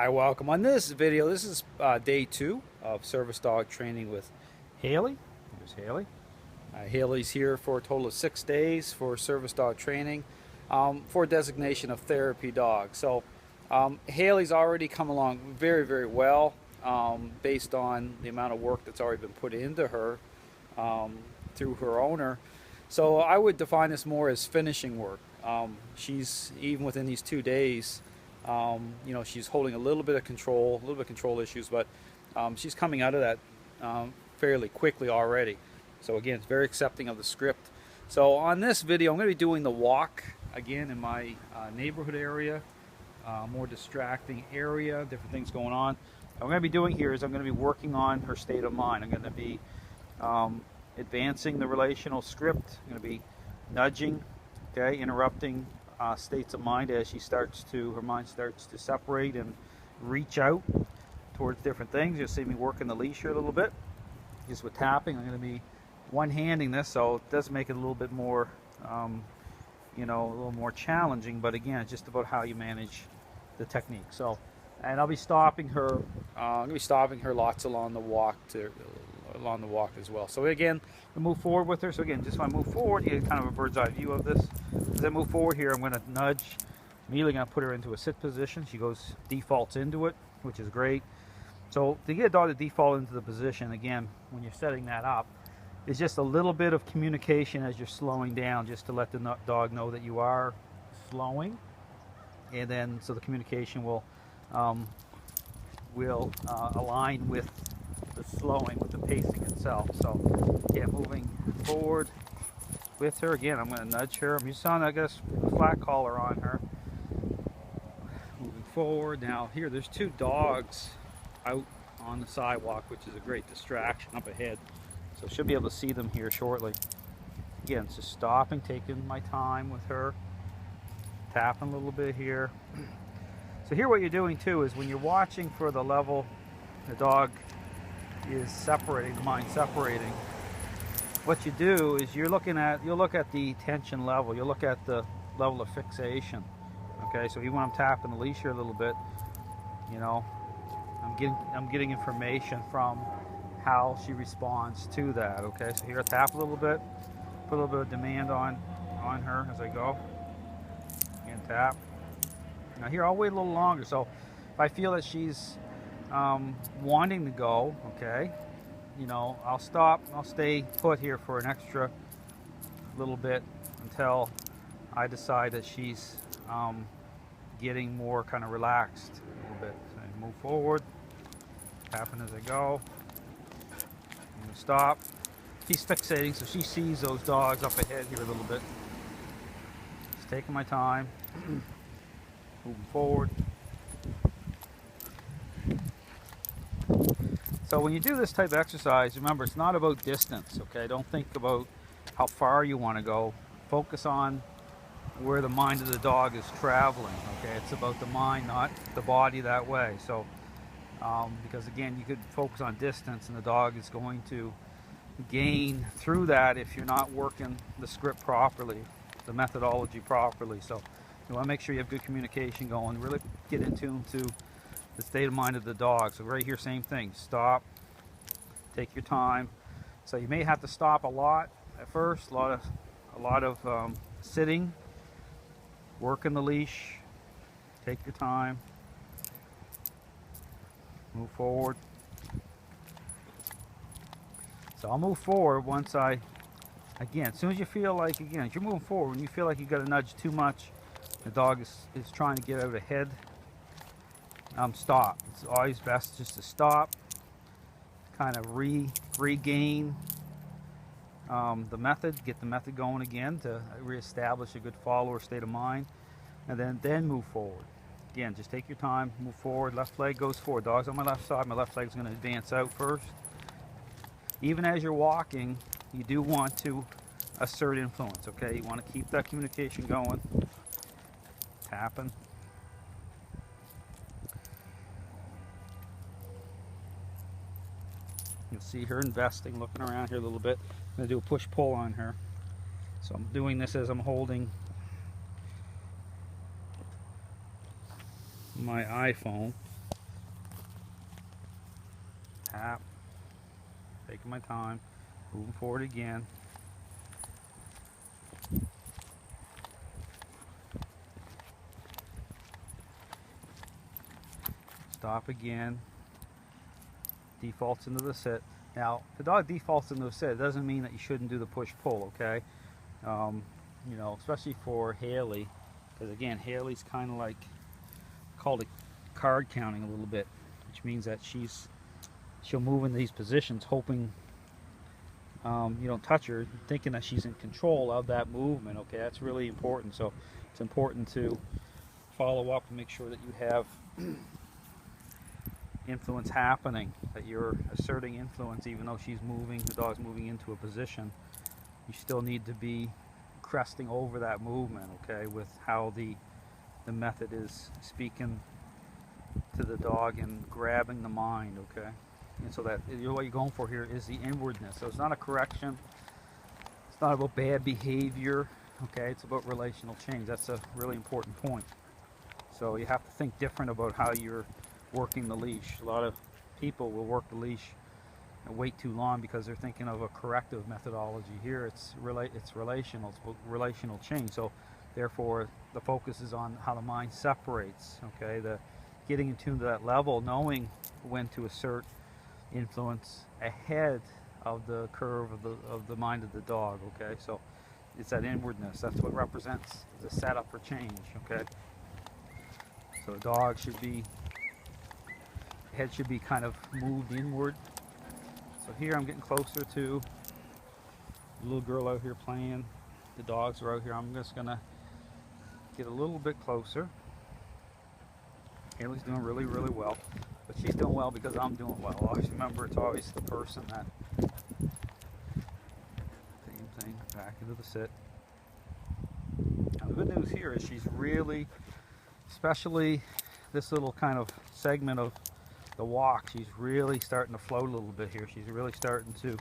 Hi, welcome. On this video, this is day 2 of service dog training with Haley. Here's Haley. Haley's here for a total of 6 days for service dog training for designation of therapy dog. So Haley's already come along very, very well based on the amount of work that's already been put into her through her owner. So I would define this more as finishing work. She's, even within these 2 days, you know, she's holding a little bit of control issues, but she's coming out of that fairly quickly already. So again, it's very accepting of the script. So on this video, I'm going to be doing the walk again in my neighborhood area, more distracting area, different things going on. What I'm going to be doing here is I'm going to be working on her state of mind. I'm going to be advancing the relational script. I'm going to be nudging, okay, interrupting states of mind as her mind starts to separate and reach out towards different things. You'll see me working the leash here a little bit. Just with tapping, I'm going to be one-handing this, so it does make it a little bit more, you know, a little more challenging. But again, it's just about how you manage the technique. So, and I'll be stopping her. I'm going to be stopping her lots along the walk as well. So again, we move forward with her. So again, just when I move forward, you get kind of a bird's eye view of this. As I move forward here, I'm going to nudge. Immediately going to put her into a sit position. She defaults into it, which is great. So to get a dog to default into the position, again, when you're setting that up, is just a little bit of communication as you're slowing down, just to let the dog know that you are slowing, and then so the communication will align with the slowing, with the pacing itself. So yeah, moving forward with her. Again, I'm going to nudge her. I'm just on, I guess, a flat collar on her. Moving forward. Now here, there's 2 dogs out on the sidewalk, which is a great distraction up ahead. So should be able to see them here shortly. Again, just stopping, taking my time with her, tapping a little bit here. So here what you're doing too is when you're watching for the level the dog is separating, the mind separating, what you do is you'll look at the tension level, you'll look at the level of fixation. Okay, so even when I'm tapping the leash here a little bit, you know, I'm getting information from how she responds to that. Okay, so here I tap a little bit, put a little bit of demand on her as I go. Again, tap. Now here I'll wait a little longer. So if I feel that she's wanting to go, okay, you know, I'll stop. I'll stay put here for an extra little bit until I decide that she's getting more kind of relaxed a little bit. So I move forward, tapping as I go. I'm going to stop. She's fixating, so she sees those dogs up ahead here a little bit. Just taking my time, moving forward. So when you do this type of exercise, remember, it's not about distance, okay? Don't think about how far you want to go. Focus on where the mind of the dog is traveling, okay? It's about the mind, not the body that way. So, because again, you could focus on distance and the dog is going to gain through that if you're not working the script properly, the methodology properly. So you want to make sure you have good communication going, really get in tune to the state of mind of the dog. So right here, same thing. Stop. Take your time. So you may have to stop a lot at first. A lot of sitting. Working the leash. Take your time. Move forward. So I'll move forward once again, as soon as you feel like, again, as you're moving forward, when you feel like you got to nudge too much, the dog is trying to get out ahead. Stop. It's always best just to stop, kind of regain the method, get the method going again to reestablish a good follower state of mind, and then move forward. Again, just take your time, move forward. Left leg goes forward. Dog's on my left side. My left leg is going to advance out first. Even as you're walking, you do want to assert influence, okay? You want to keep that communication going. Tapping. You'll see her investing, looking around here a little bit. I'm going to do a push-pull on her. So I'm doing this as I'm holding my iPhone. tap, taking my time, moving forward again. Stop again. Defaults into the sit. Now, if the dog defaults into the sit, it doesn't mean that you shouldn't do the push-pull, okay? You know, especially for Haylee, because again, Haley's kind of like, called it card counting a little bit, which means that she'll move in these positions hoping you don't touch her, thinking that she's in control of that movement, okay? That's really important. So it's important to follow up and make sure that you have influence happening, that you're asserting influence even though she's moving, the dog's moving into a position. You still need to be cresting over that movement, okay, with how the method is speaking to the dog and grabbing the mind, okay? And so that what you're going for here is the inwardness. So it's not a correction, it's not about bad behavior, okay? It's about relational change. That's a really important point. So you have to think different about how you're working the leash. A lot of people will work the leash and wait too long because they're thinking of a corrective methodology. Here it's relational, it's relational change. So therefore the focus is on how the mind separates, okay? The getting in tune to that level, knowing when to assert influence ahead of the curve of the mind of the dog, okay? So it's that inwardness. That's what represents the setup for change, okay? So the dog should be, head should be kind of moved inward. So here I'm getting closer to the little girl out here playing. The dogs are out here. I'm just gonna get a little bit closer. Haley's doing really, really well, but she's doing well because I'm doing well. Always remember, it's always the person that. Same thing, back into the sit. Now the good news here is she's really, especially this little kind of segment of the walk, she's really starting to float a little bit here. She's really starting to,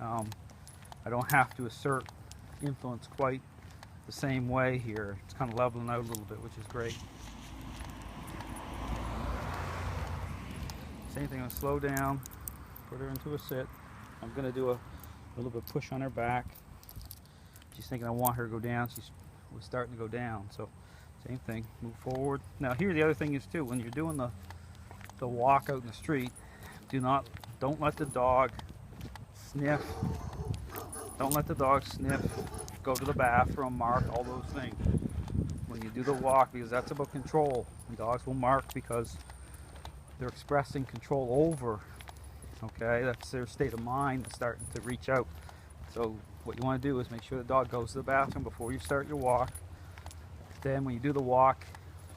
I don't have to assert influence quite the same way here. It's kind of leveling out a little bit, which is great. Same thing, I'm gonna slow down, put her into a sit. I'm gonna do a little bit of push on her back. She's thinking I want her to go down. She's starting to go down. So same thing, move forward. Now here the other thing is too, when you're doing the walk out in the street, don't let the dog sniff. Don't let the dog sniff, go to the bathroom, mark, all those things. When you do the walk, because that's about control. And dogs will mark because they're expressing control over, okay? That's their state of mind starting to reach out. So what you want to do is make sure the dog goes to the bathroom before you start your walk. Then when you do the walk,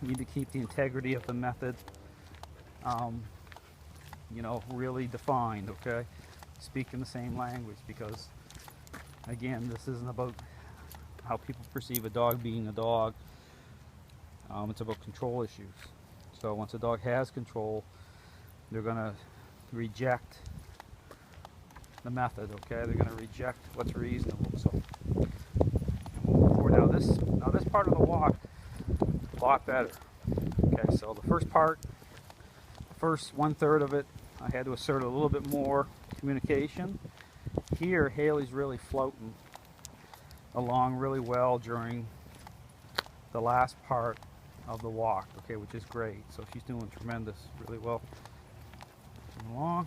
you need to keep the integrity of the method you know, really defined, okay? Speaking the same language, because again, this isn't about how people perceive a dog being a dog. It's about control issues. So once a dog has control, they're gonna reject the method, okay? They're gonna reject what's reasonable. So now this part of the walk, a lot better. Okay, so the first part, first 1/3 of it, I had to assert a little bit more communication. Here, Haley's really floating along really well during the last part of the walk, okay, which is great. So she's doing tremendous, really well. Moving along.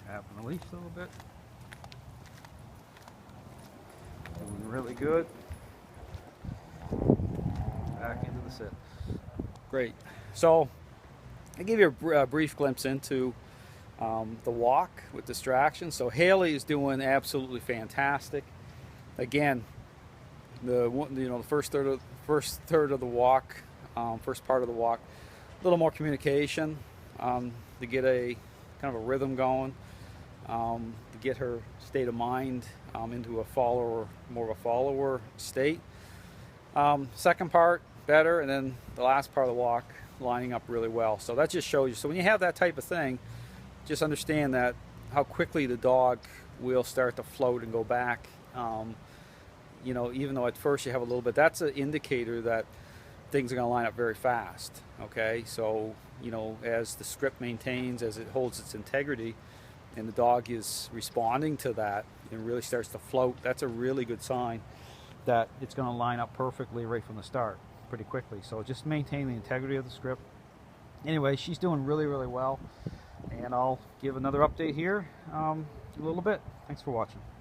Tapping the leash a little bit. Doing really good. Back into the sit. Great. So I gave you a brief glimpse into the walk with distractions. So Haylee is doing absolutely fantastic. Again, the first third of the walk, first part of the walk, a little more communication to get a kind of a rhythm going, to get her state of mind into a follower, more of a follower state. Second part better, and then the last part of the walk lining up really well. So that just shows you. So when you have that type of thing, just understand that how quickly the dog will start to float and go back. You know, even though at first you have a little bit, that's an indicator that things are going to line up very fast. Okay, so you know, as the script maintains, as it holds its integrity, and the dog is responding to that and really starts to float, that's a really good sign that it's going to line up perfectly right from the start pretty quickly. So just maintain the integrity of the script. Anyway, she's doing really, really well, and I'll give another update here in a little bit. Thanks for watching.